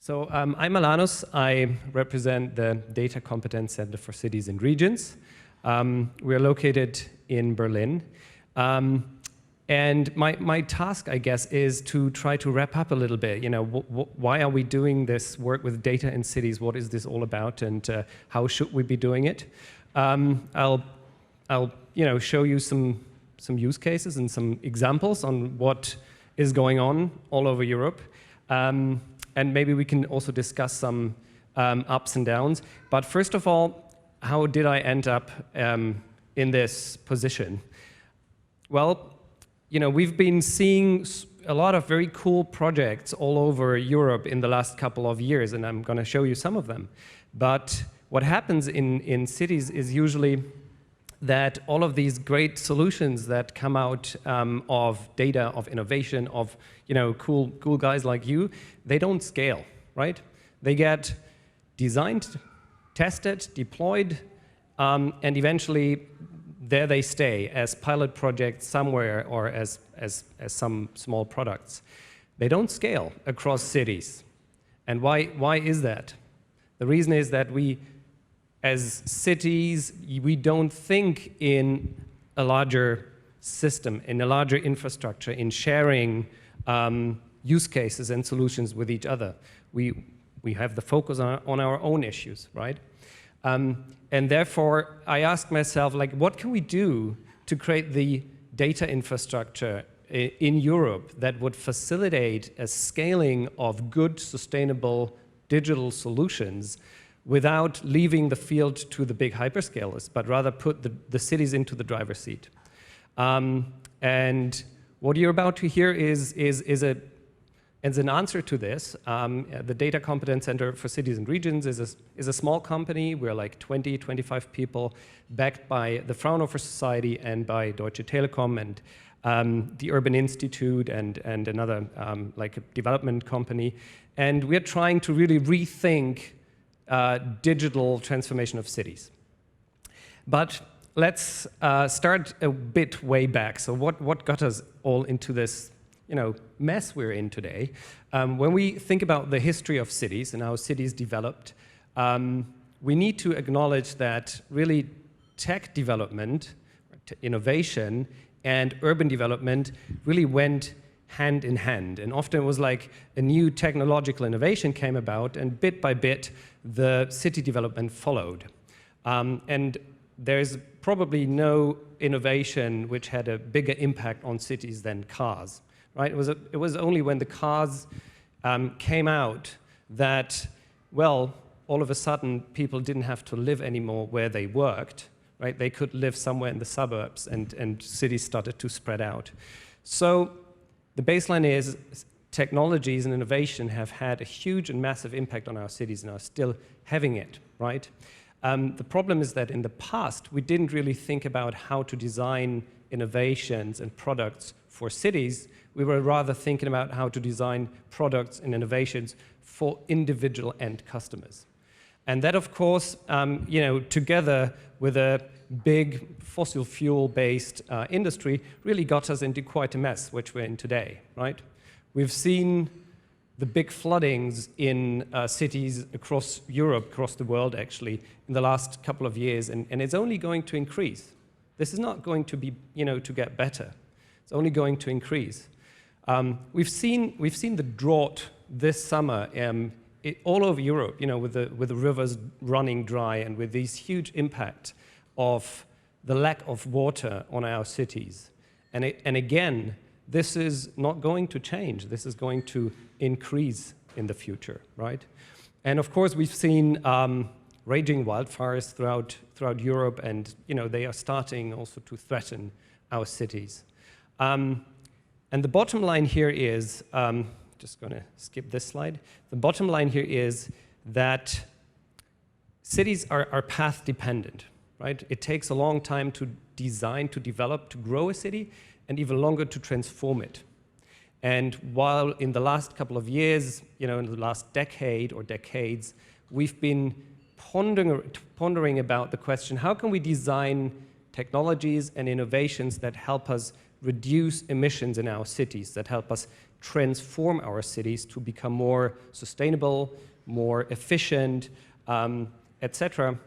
So I'm Alanus. I represent the Data Competence Center for Cities and Regions. We're located in Berlin. And my task, I guess, is to try to wrap up a little bit. You know, why are we doing this work with data in cities? What is this all about, and how should we be doing it? I'll show you some use cases and some examples on what is going on all over Europe. And maybe we can also discuss some ups and downs. But first of all, how did I end up in this position? Well, you know, we've been seeing a lot of very cool projects all over Europe in the last couple of years, and I'm going to show you some of them. But what happens in cities is usually that all of these great solutions that come out of data, of innovation, of cool guys like you, they don't scale, right? They get designed, tested, deployed, and eventually there they stay as pilot projects somewhere or as some small products. They don't scale across cities. And why is that? The reason is that as cities, we don't think in a larger system, in a larger infrastructure, in sharing use cases and solutions with each other. We have the focus on our own issues, right? And therefore, I asked myself, like, what can we do to create the data infrastructure in Europe that would facilitate a scaling of good, sustainable digital solutions without leaving the field to the big hyperscalers, but rather put the cities into the driver's seat. And what you're about to hear is an answer to this. The Data Competence Center for Cities and Regions is a small company. We're like 20, 25 people, backed by the Fraunhofer Society and by Deutsche Telekom and the Urban Institute and another like a development company. And we're trying to really rethink digital transformation of cities. But let's start a bit way back. So what got us all into this mess we're in today? When we think about the history of cities and how cities developed, we need to acknowledge that really tech development, innovation, and urban development really went hand in hand. And often it was like a new technological innovation came about, and bit by bit, the city development followed. And there's probably no innovation which had a bigger impact on cities than cars, right? It was only when the cars came out that, well, all of a sudden, people didn't have to live anymore where they worked, right? They could live somewhere in the suburbs, and cities started to spread out. So the baseline is technologies and innovation have had a huge and massive impact on our cities and are still having it, right? The problem is that in the past, we didn't really think about how to design innovations and products for cities. We were rather thinking about how to design products and innovations for individual end customers. And that, of course, together with a big fossil fuel-based industry, really got us into quite a mess, which we're in today, right? We've seen the big floodings in cities across Europe, across the world, actually, in the last couple of years, and it's only going to increase. This is not going to be, to get better. It's only going to increase. We've seen the drought this summer all over Europe, with the rivers running dry and with these huge impact of the lack of water on our cities. And again, this is not going to change. This is going to increase in the future, right? And of course, we've seen raging wildfires throughout Europe, and they are starting also to threaten our cities. And the bottom line here is, just going to skip this slide. The bottom line here is that cities are path dependent, right? It takes a long time to design, to develop, to grow a city, and even longer to transform it. And while in the last couple of years, in the last decade or decades, we've been pondering about the question, how can we design technologies and innovations that help us reduce emissions in our cities, that help us transform our cities to become more sustainable, more efficient, etc.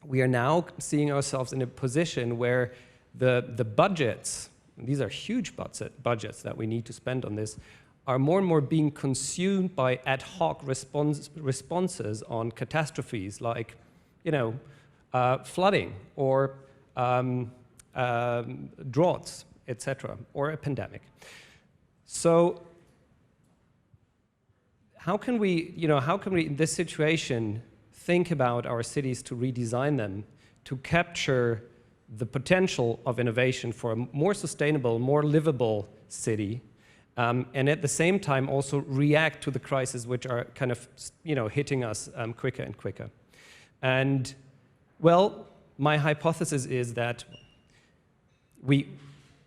We are now seeing ourselves in a position where the budgets, and these are huge budgets that we need to spend on this, are more and more being consumed by ad hoc responses on catastrophes like, flooding or droughts, etc., or a pandemic. So how can we in this situation think about our cities to redesign them, to capture the potential of innovation for a more sustainable, more livable city, and at the same time also react to the crises which are kind of hitting us quicker and quicker. And well, my hypothesis is that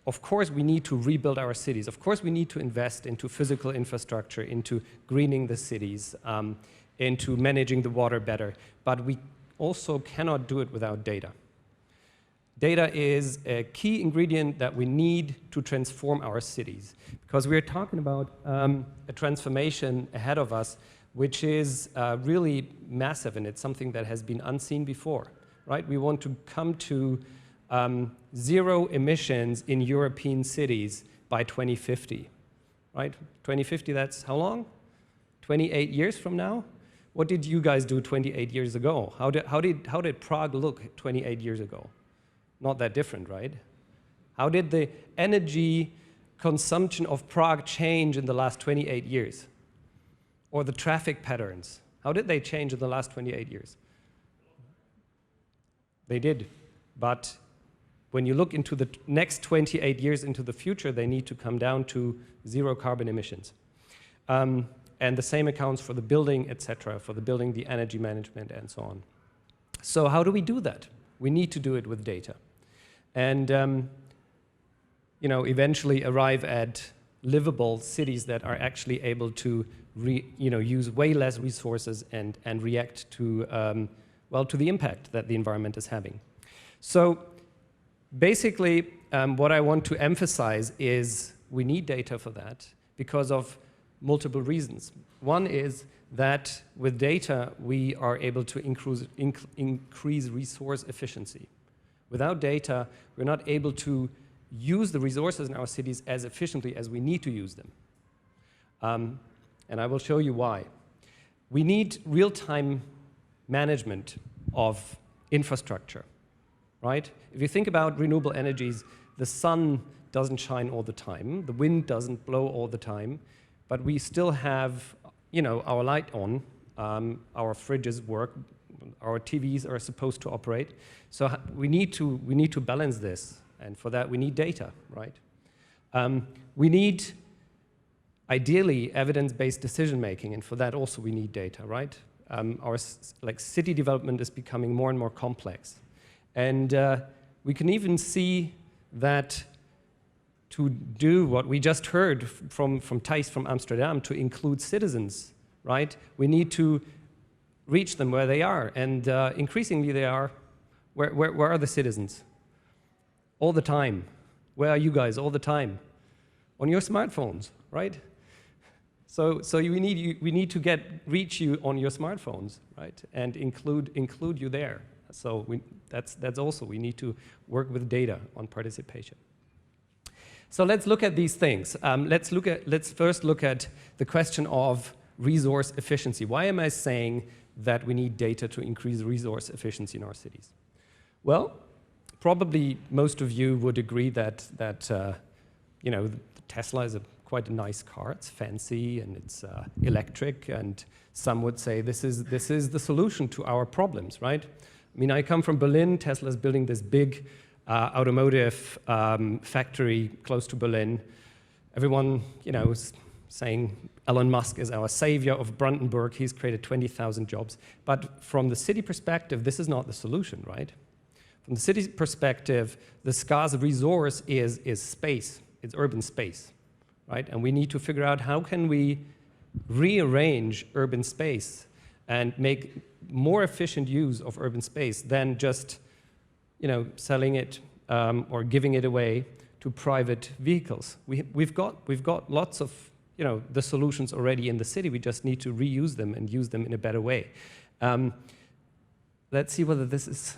of course we need to rebuild our cities. Of course we need to invest into physical infrastructure, into greening the cities, into managing the water better, but we also cannot do it without data. Data is a key ingredient that we need to transform our cities, because we are talking about a transformation ahead of us which is really massive, and it's something that has been unseen before, right? We want to come to zero emissions in European cities by 2050, right? 2050, that's how long? 28 years from now? What did you guys do 28 years ago? How did Prague look 28 years ago? Not that different, right? How did the energy consumption of Prague change in the last 28 years? Or the traffic patterns? How did they change in the last 28 years? They did, but when you look into the next 28 years into the future, they need to come down to zero carbon emissions. And the same accounts for the building, etc., for the building, the energy management, and so on. So how do we do that? We need to do it with data. And eventually arrive at livable cities that are actually able to use way less resources and react to, to the impact that the environment is having. So basically, what I want to emphasize is we need data for that because of multiple reasons. One is that with data, we are able to increase resource efficiency. Without data, we're not able to use the resources in our cities as efficiently as we need to use them. And I will show you why. We need real-time management of infrastructure, right? If you think about renewable energies, the sun doesn't shine all the time, the wind doesn't blow all the time, but we still have, our light on, our fridges work, our TVs are supposed to operate. So we need to balance this, and for that we need data, right? We need, ideally, evidence-based decision-making, and for that also we need data, right? Our city development is becoming more and more complex. And we can even see that to do what we just heard from Thijs from Amsterdam, to include citizens, right? We need to reach them where they are, and increasingly they are, where are the citizens? All the time. Where are you guys all the time? On your smartphones, right? So we need to reach you on your smartphones, right? And include you there. So that's also, we need to work with data on participation. So let's look at these things. Let's first look at the question of resource efficiency. Why am I saying that we need data to increase resource efficiency in our cities? Well, probably most of you would agree that Tesla is quite a nice car. It's fancy and it's electric, and some would say this is the solution to our problems, right? I mean, I come from Berlin. Tesla's building this big automotive factory close to Berlin. Everyone, is saying Elon Musk is our savior of Brandenburg. He's created 20,000 jobs. But from the city perspective, this is not the solution, right? From the city perspective, the scarce resource is space. It's urban space, right? And we need to figure out how can we rearrange urban space and make more efficient use of urban space than just selling it or giving it away to private vehicles. We've got lots of the solutions already in the city. We just need to reuse them and use them in a better way. Let's see whether this is.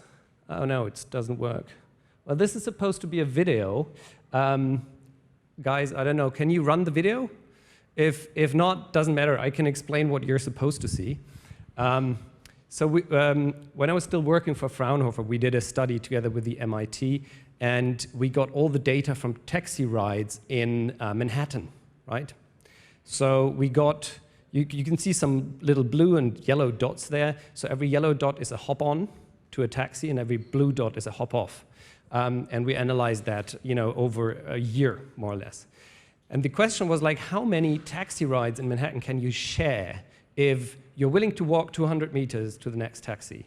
Oh no, it doesn't work. Well, this is supposed to be a video. Guys, I don't know. Can you run the video? If not, doesn't matter. I can explain what you're supposed to see. So when I was still working for Fraunhofer, we did a study together with the MIT, and we got all the data from taxi rides in Manhattan, right? So we got, you can see some little blue and yellow dots there. So every yellow dot is a hop-on to a taxi, and every blue dot is a hop-off. And we analyzed that, over a year, more or less. And the question was like, how many taxi rides in Manhattan can you share if you're willing to walk 200 meters to the next taxi?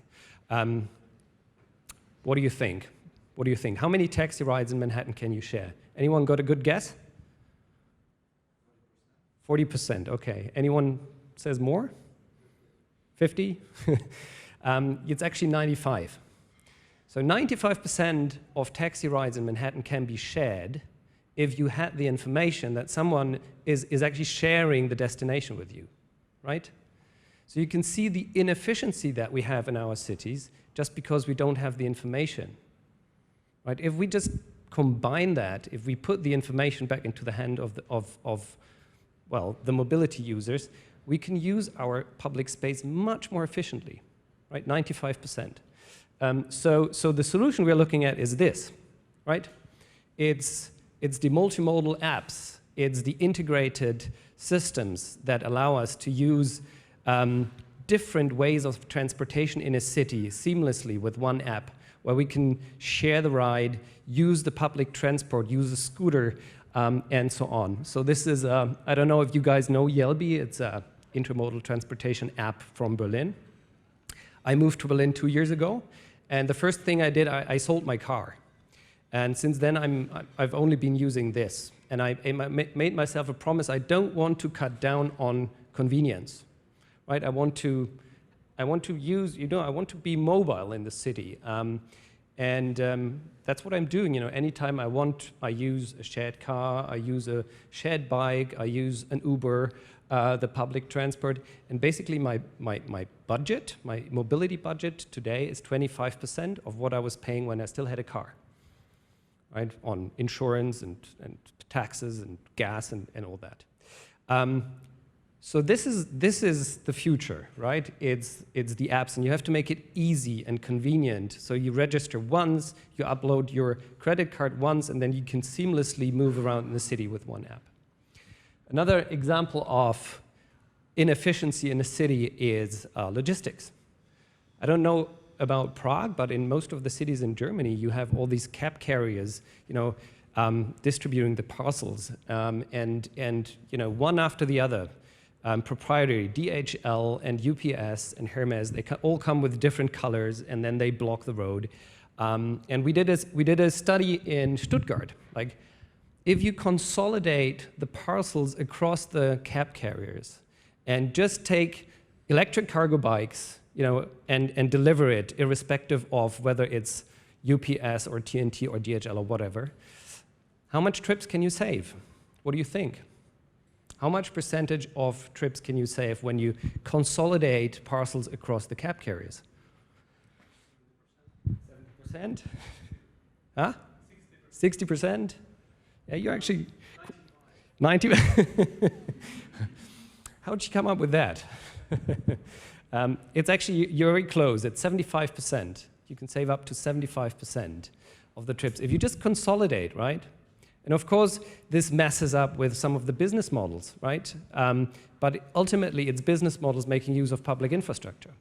What do you think? What do you think? How many taxi rides in Manhattan can you share? Anyone got a good guess? 40%, okay. Anyone says more? 50? It's actually 95. So 95% of taxi rides in Manhattan can be shared if you had the information that someone is actually sharing the destination with you, right? So you can see the inefficiency that we have in our cities just because we don't have the information, right? If we just combine that, if we put the information back into the hand of the mobility users, we can use our public space much more efficiently, right? 95%. So the solution we're looking at is this, right? It's the multimodal apps, it's the integrated systems that allow us to use different ways of transportation in a city seamlessly with one app, where we can share the ride, use the public transport, use a scooter, and so on. So this is, I don't know if you guys know Yelby, it's an intermodal transportation app from Berlin. I moved to Berlin 2 years ago, and the first thing I did, I sold my car. And since then, I've only been using this. And I made myself a promise, I don't want to cut down on convenience, right? I want to use, I want to be mobile in the city. That's what I'm doing, anytime I want, I use a shared car, I use a shared bike, I use an Uber, the public transport, and basically my budget, my mobility budget today is 25% of what I was paying when I still had a car, right, on insurance and taxes and gas and all that. So this is the future, right? It's the apps, and you have to make it easy and convenient. So you register once, you upload your credit card once, and then you can seamlessly move around in the city with one app. Another example of inefficiency in a city is logistics. I don't know about Prague, but in most of the cities in Germany, you have all these cab carriers, distributing the parcels, and one after the other. Proprietary, DHL and UPS and Hermes, they all come with different colors, and then they block the road. And we did a study in Stuttgart. Like, if you consolidate the parcels across the cab carriers and just take electric cargo bikes, and deliver it irrespective of whether it's UPS or TNT or DHL or whatever, how much trips can you save? What do you think? How much percentage of trips can you save when you consolidate parcels across the cab carriers? 70%? Huh? 60%? Yeah, you're actually 90. How'd you come up with that? It's actually, you're very close. It's 75%. You can save up to 75% of the trips if you just consolidate, right? And of course, this messes up with some of the business models, right? But ultimately, it's business models making use of public infrastructure,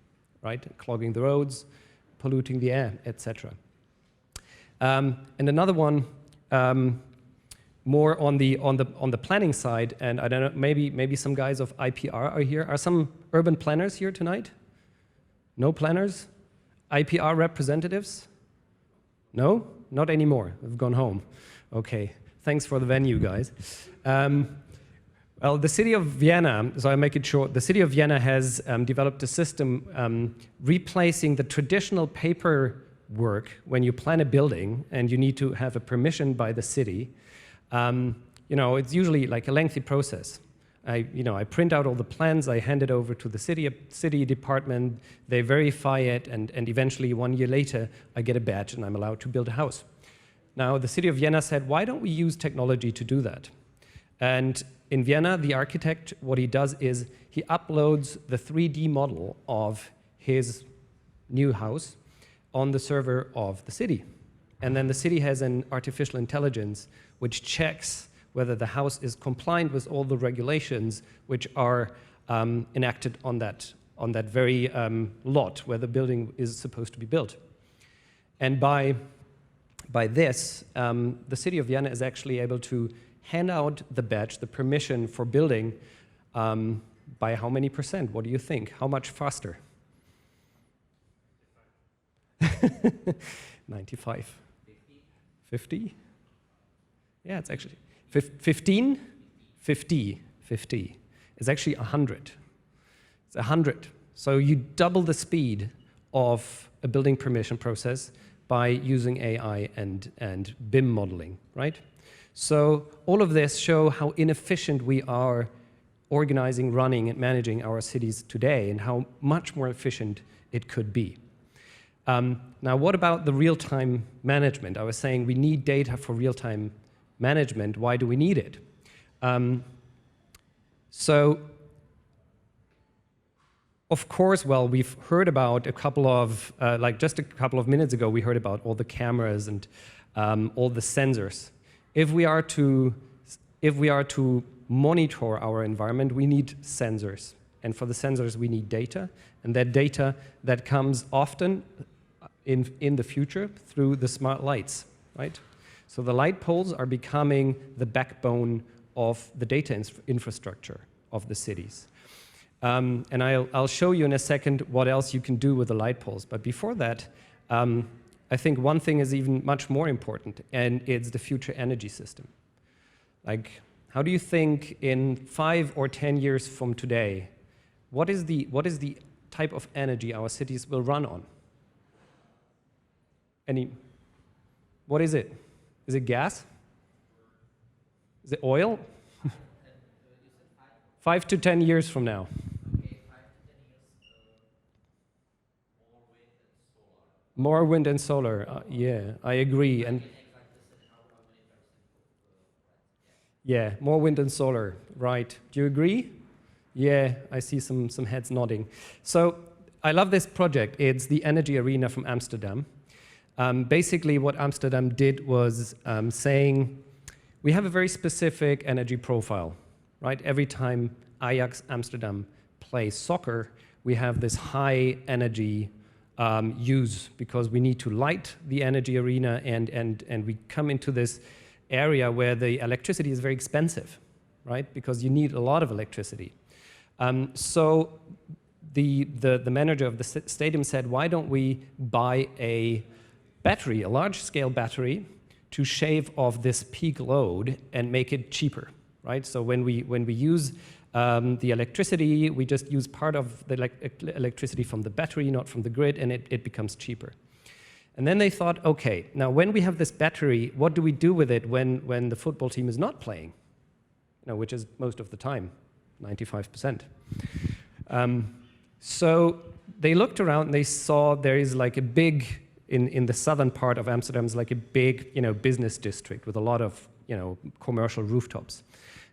right? Clogging the roads, polluting the air, etc. And another one, more on the planning side, and I don't know, maybe some guys of IPR are here. Are some urban planners here tonight? No planners? IPR representatives? No? Not anymore. They've gone home. Okay. Thanks for the venue, guys. Well, the city of Vienna, so I make it short, the city of Vienna has developed a system replacing the traditional paperwork when you plan a building and you need to have a permission by the city. It's usually like a lengthy process. I print out all the plans, I hand it over to the city department, they verify it, and eventually 1 year later, I get a badge and I'm allowed to build a house. Now, the city of Vienna said, why don't we use technology to do that? And in Vienna, the architect, what he does is he uploads the 3D model of his new house on the server of the city. And then the city has an artificial intelligence which checks whether the house is compliant with all the regulations which are enacted on that very lot where the building is supposed to be built. And by this, the city of Vienna is actually able to hand out the badge, the permission for building, by how many percent? What do you think? How much faster? 95. 50? Yeah, it's actually 15? 50. It's actually 100. It's 100. So you double the speed of a building permission process by using AI and BIM modeling, right? So all of this show how inefficient we are organizing, running, and managing our cities today and how much more efficient it could be. Now, what about the real-time management? I was saying we need data for real-time management. Why do we need it? Of course, well, we've heard about a couple of, just a couple of minutes ago, we heard about all the cameras and all the sensors. If we are to monitor our environment, we need sensors. And for the sensors, we need data. And that data that comes often in the future through the smart lights, right? So the light poles are becoming the backbone of the data infrastructure of the cities. And I'll show you in a second what else you can do with the light poles. But before that, I think one thing is even much more important, and it's the future energy system. Like, how do you think in 5 or 10 years from today, what is the type of energy our cities will run on? What is it? Is it gas? Is it oil? 5 to 10 years from now. Okay, 5 to 10 years, more wind and solar. Yeah, I agree. And yeah, more wind and solar, right. Do you agree? Yeah, I see some heads nodding. So I love this project. It's the Energy Arena from Amsterdam. Basically, what Amsterdam did was saying, we have a very specific energy profile, right? Every time Ajax Amsterdam plays soccer, we have this high energy use because we need to light the energy arena and we come into this area where the electricity is very expensive, right? Because you need a lot of electricity. So the manager of the stadium said, why don't we buy a battery, a large-scale battery, to shave off this peak load and make it cheaper, right? So when we use the electricity, we just use part of the electricity from the battery, not from the grid, and it becomes cheaper. And then they thought, okay, now when we have this battery, what do we do with it when the football team is not playing? Which is most of the time, 95%. So they looked around and they saw there is like a big, in the southern part of Amsterdam, is like a big business district with a lot of commercial rooftops.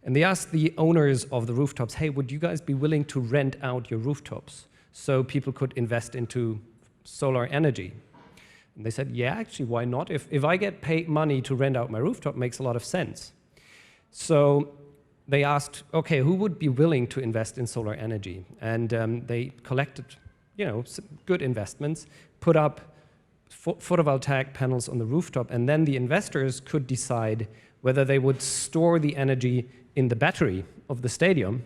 And they asked the owners of the rooftops, hey, would you guys be willing to rent out your rooftops so people could invest into solar energy? And they said, yeah, actually, why not? If I get paid money to rent out my rooftop, it makes a lot of sense. So they asked, okay, who would be willing to invest in solar energy? And they collected, good investments, put up photovoltaic panels on the rooftop, and then the investors could decide whether they would store the energy in the battery of the stadium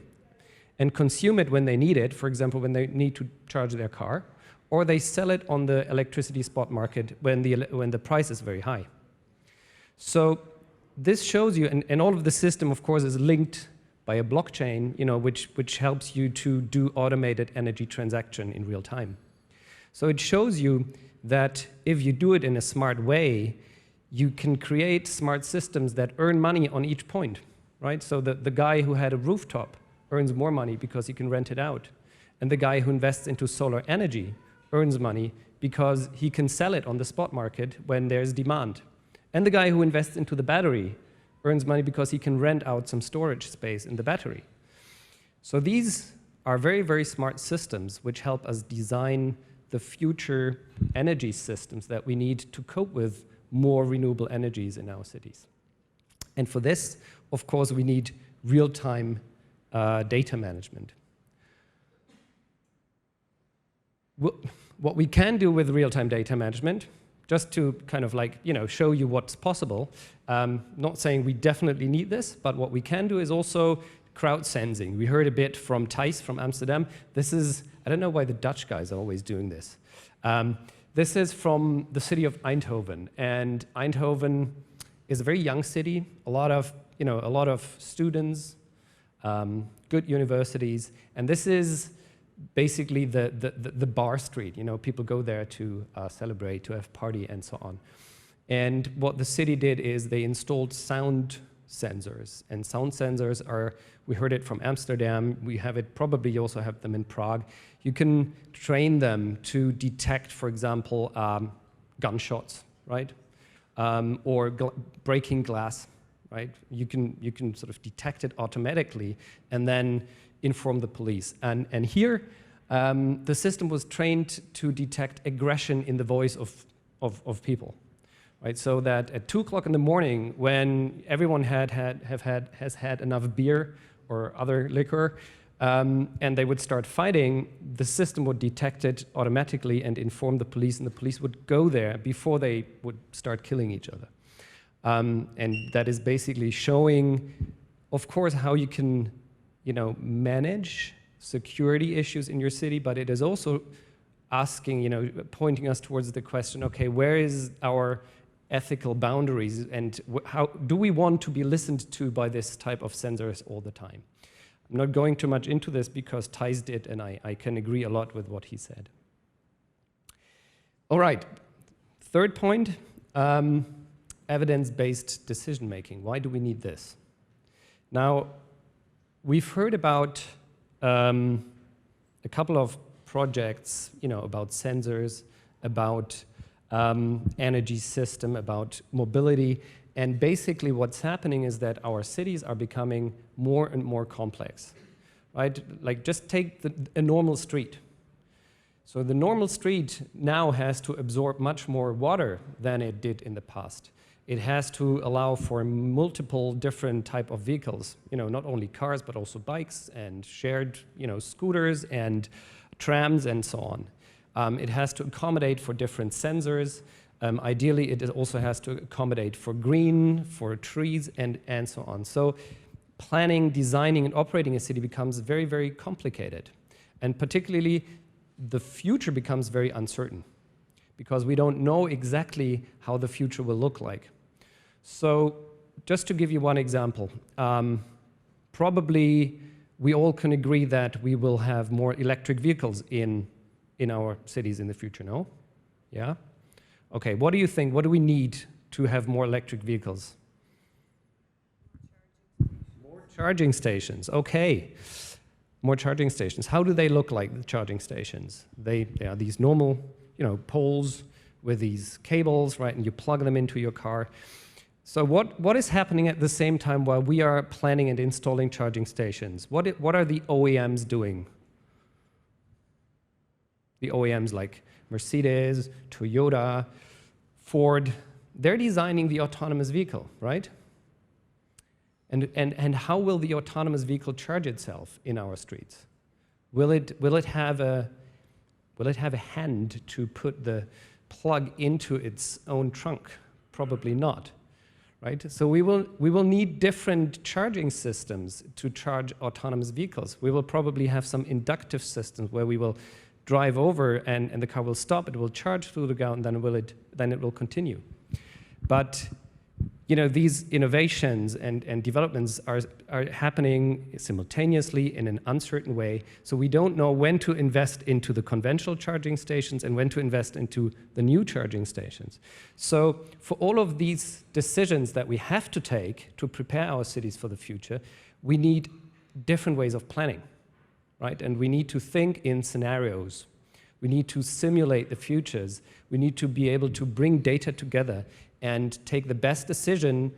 and consume it when they need it, for example, when they need to charge their car, or they sell it on the electricity spot market when the price is very high. So this shows you, and all of the system, of course, is linked by a blockchain, which helps you to do automated energy transaction in real time. So it shows you that if you do it in a smart way, you can create smart systems that earn money on each point, right? So the guy who had a rooftop earns more money because he can rent it out. And the guy who invests into solar energy earns money because he can sell it on the spot market when there's demand. And the guy who invests into the battery earns money because he can rent out some storage space in the battery. So these are very, very smart systems which help us design the future energy systems that we need to cope with more renewable energies in our cities. And for this, of course, we need real-time data management. What we can do with real-time data management, just to kind of like, show you what's possible, not saying we definitely need this, but what we can do is also crowd sensing. We heard a bit from Thijs from Amsterdam. This is, I don't know why the Dutch guys are always doing this. This is from the city of Eindhoven, and Eindhoven is a very young city, a lot of students, good universities, and this is basically the bar street. People go there to celebrate, to have party, and so on. And what the city did is they installed sound sensors, and sound sensors are, we heard it from Amsterdam, we have it, probably you also have them in Prague. You can train them to detect, for example, gunshots, right? Or breaking glass, right? You can sort of detect it automatically and then inform the police. And here, the system was trained to detect aggression in the voice of people, right? So that at 2 o'clock in the morning, when everyone has had enough beer or other liquor, and they would start fighting, the system would detect it automatically and inform the police, and the police would go there before they would start killing each other. And that is basically showing, of course, how you can manage security issues in your city, but it is also asking, pointing us towards the question, okay, where is our ethical boundaries, and how do we want to be listened to by this type of sensors all the time? I'm not going too much into this because Thijs did, and I can agree a lot with what he said. All right, third point, evidence-based decision-making. Why do we need this? Now, we've heard about a couple of projects, about sensors, about energy system, about mobility, and basically what's happening is that our cities are becoming more and more complex, right? Like just take a normal street. So the normal street now has to absorb much more water than it did in the past. It has to allow for multiple different type of vehicles, not only cars, but also bikes and shared, scooters and trams and so on. It has to accommodate for different sensors. Ideally, it also has to accommodate for green, for trees, and so on. So planning, designing, and operating a city becomes very, very complicated. And particularly, the future becomes very uncertain because we don't know exactly how the future will look like. So just to give you one example, probably we all can agree that we will have more electric vehicles in our cities in the future, no? Yeah? Okay, what do you think? What do we need to have more electric vehicles? More charging stations, okay. More charging stations. How do they look like, the charging stations? They are these normal, poles with these cables, right, and you plug them into your car. So what is happening at the same time while we are planning and installing charging stations? What are the OEMs doing? The OEMs like Mercedes, Toyota, Ford, they're designing the autonomous vehicle, right? And how will the autonomous vehicle charge itself in our streets? Will it have a hand to put the plug into its own trunk? Probably not, right? So we will need different charging systems to charge autonomous vehicles. We will probably have some inductive systems where we will drive over and the car will stop, it will charge through the ground, then it will continue. But these innovations and developments are happening simultaneously in an uncertain way. So we don't know when to invest into the conventional charging stations and when to invest into the new charging stations. So for all of these decisions that we have to take to prepare our cities for the future, we need different ways of planning, right? And we need to think in scenarios. We need to simulate the futures. We need to be able to bring data together and take the best decision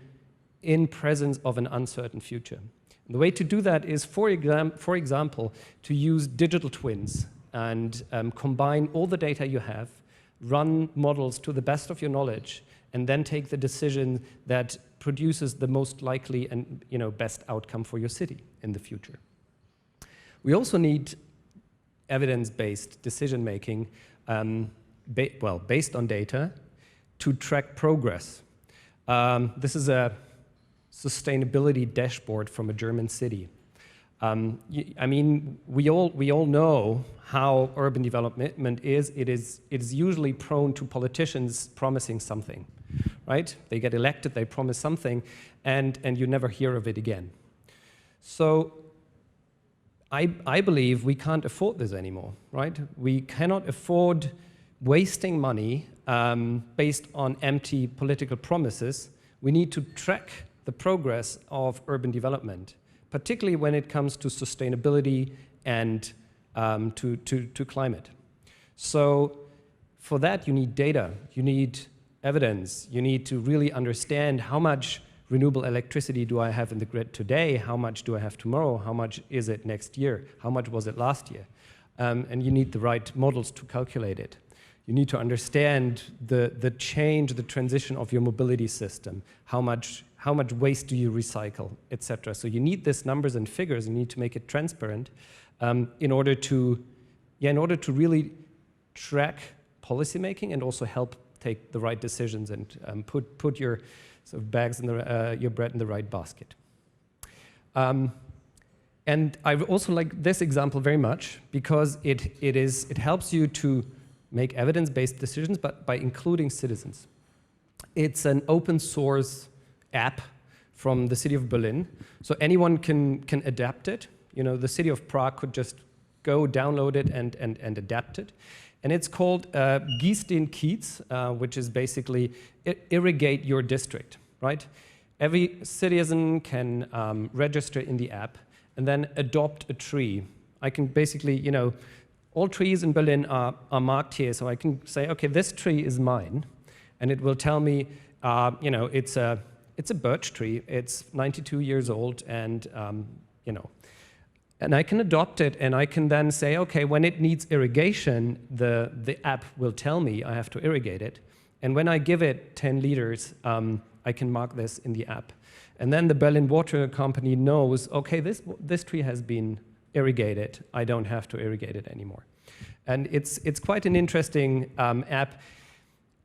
in presence of an uncertain future. And the way to do that is, for example, to use digital twins and combine all the data you have, run models to the best of your knowledge, and then take the decision that produces the most likely and best outcome for your city in the future. We also need evidence-based decision-making, based on data, to track progress. This is a sustainability dashboard from a German city. I mean, we all know how urban development is. It is usually prone to politicians promising something, right? They get elected, they promise something, and you never hear of it again. So I believe we can't afford this anymore, right? We cannot afford wasting money based on empty political promises. We need to track the progress of urban development, particularly when it comes to sustainability and to climate. So for that, you need data, you need evidence, you need to really understand how much renewable electricity do I have in the grid today, how much do I have tomorrow, how much is it next year, how much was it last year, and you need the right models to calculate it. You need to understand the change, the transition of your mobility system, how much waste do you recycle, etc. So you need these numbers and figures. You need to make it transparent in order to really track policymaking and also help take the right decisions and put your sort of bags in your bread in the right basket. And I also like this example very much because it helps you to make evidence-based decisions, but by including citizens. It's an open source app from the city of Berlin, so anyone can adapt it. The city of Prague could just go download it and adapt it. And it's called Gieß den Kiez, which is basically irrigate your district, right? Every citizen can register in the app and then adopt a tree. I can basically, all trees in Berlin are marked here, so I can say, okay, this tree is mine, and it will tell me, it's a birch tree, it's 92 years old, and and I can adopt it, and I can then say, okay, when it needs irrigation, the app will tell me I have to irrigate it, and when I give it 10 liters, I can mark this in the app, and then the Berlin Water Company knows, okay, this tree has been irrigated. I don't have to irrigate it anymore. And it's quite an interesting app.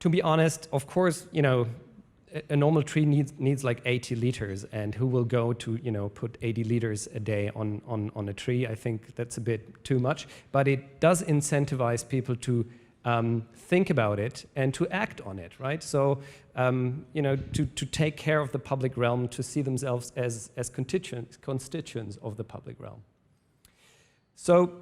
To be honest, of course, a normal tree needs like 80 liters, and who will go to put 80 liters a day on a tree? I think that's a bit too much. But it does incentivize people to think about it and to act on it, right? So to take care of the public realm, to see themselves as constituents of the public realm. So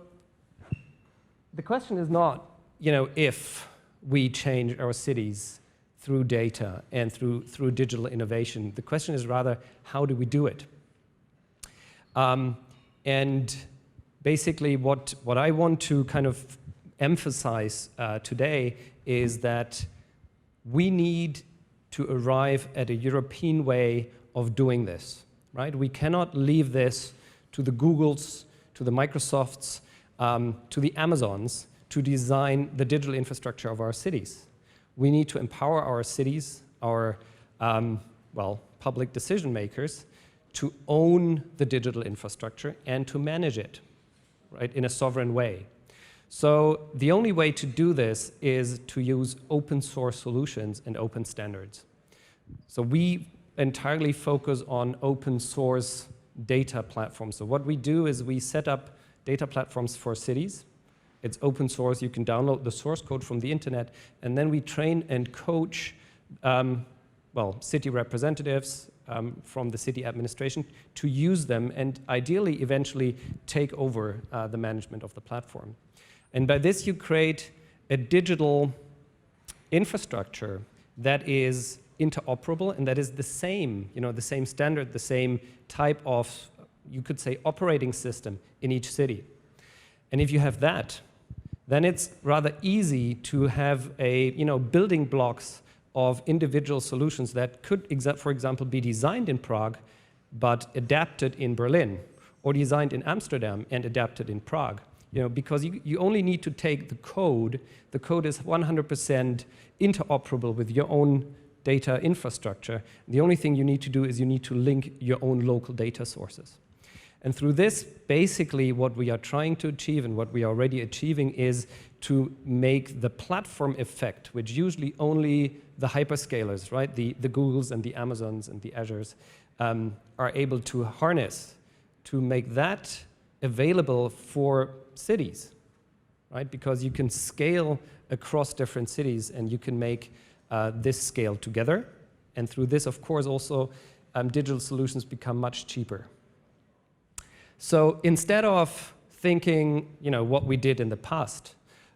the question is not, if we change our cities through data and through digital innovation. The question is rather, how do we do it? And basically what I want to kind of emphasize today is that we need to arrive at a European way of doing this, right? We cannot leave this to the Googles, to the Microsofts, to the Amazons to design the digital infrastructure of our cities. We need to empower our cities, our public decision makers, to own the digital infrastructure and to manage it, right, in a sovereign way. So the only way to do this is to use open source solutions and open standards. So we entirely focus on open source data platforms. So what we do is we set up data platforms for cities. It's open source. You can download the source code from the internet, and then we train and coach well, city representatives from the city administration to use them and ideally eventually take over the management of the platform. And by this you create a digital infrastructure that is interoperable and that is the same, the same standard, the same type of, you could say, operating system in each city. And if you have that, then it's rather easy to have building blocks of individual solutions that could, for example, be designed in Prague, but adapted in Berlin, or designed in Amsterdam and adapted in Prague. Because you only need to take the code. The code is 100% interoperable with your own data infrastructure. The only thing you need to do is you need to link your own local data sources. And through this, basically what we are trying to achieve and what we are already achieving is to make the platform effect, which usually only the hyperscalers, right, the Googles and the Amazons and the Azures are able to harness, to make that available for cities, right? Because you can scale across different cities and you can make this scale together. And through this, of course, also digital solutions become much cheaper. So instead of thinking, what we did in the past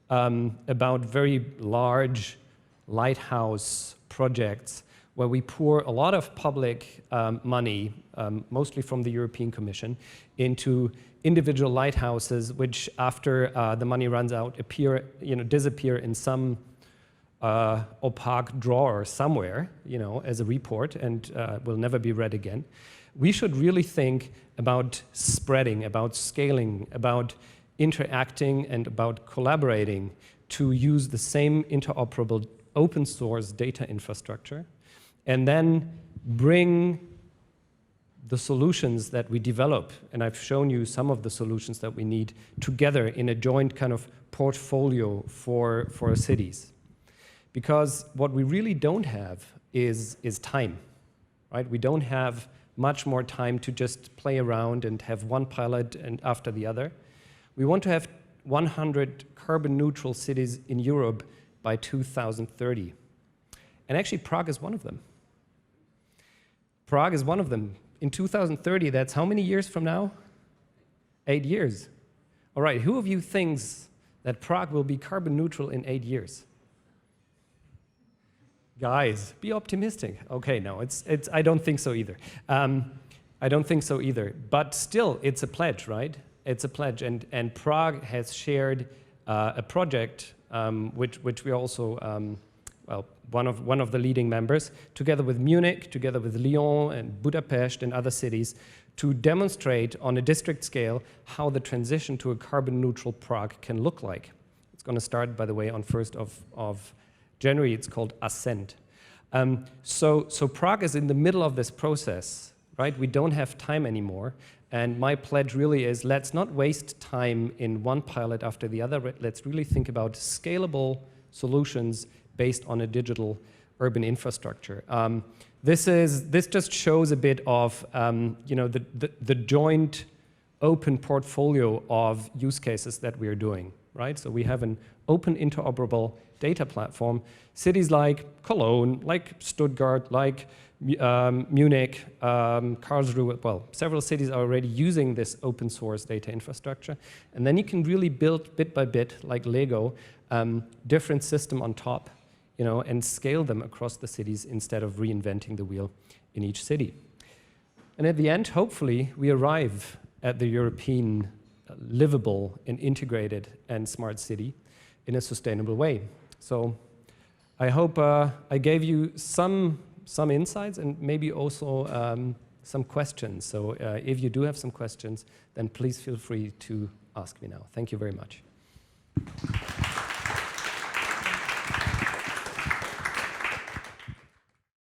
about very large lighthouse projects where we pour a lot of public money, mostly from the European Commission, into individual lighthouses, which after the money runs out, disappear in some opaque drawer somewhere, as a report and will never be read again. We should really think about spreading, about scaling, about interacting, and about collaborating to use the same interoperable open source data infrastructure, and then bring the solutions that we develop, and I've shown you some of the solutions that we need, together in a joint kind of portfolio for cities. Because what we really don't have is time, right? We don't have much more time to just play around and have one pilot and after the other. We want to have 100 carbon neutral cities in Europe by 2030. And actually Prague is one of them. Prague is one of them. In 2030, that's how many years from now? 8 years. All right, who of you thinks that Prague will be carbon neutral in 8 years? Guys, be optimistic. Okay, no, I don't think so either. I don't think so either. But still, it's a pledge, right? It's a pledge, and Prague has shared a project which we are also one of the leading members, together with Munich, together with Lyon and Budapest and other cities, to demonstrate on a district scale how the transition to a carbon neutral Prague can look like. It's going to start, by the way, on 1st of January. It's called Ascent. So Prague is in the middle of this process, right? We don't have time anymore. And my pledge really is, let's not waste time in one pilot after the other. Let's really think about scalable solutions based on a digital urban infrastructure. This just shows a bit of the joint open portfolio of use cases that we are doing, right? So we have an open interoperable data platform. Cities like Cologne, like Stuttgart, like Munich, Karlsruhe, well, several cities are already using this open source data infrastructure. And then you can really build bit by bit, like Lego, different system on top, and scale them across the cities instead of reinventing the wheel in each city. And at the end, hopefully, we arrive at the European livable and integrated and smart city in a sustainable way. So I hope I gave you some insights and maybe also some questions. So if you do have some questions, then please feel free to ask me now. Thank you very much.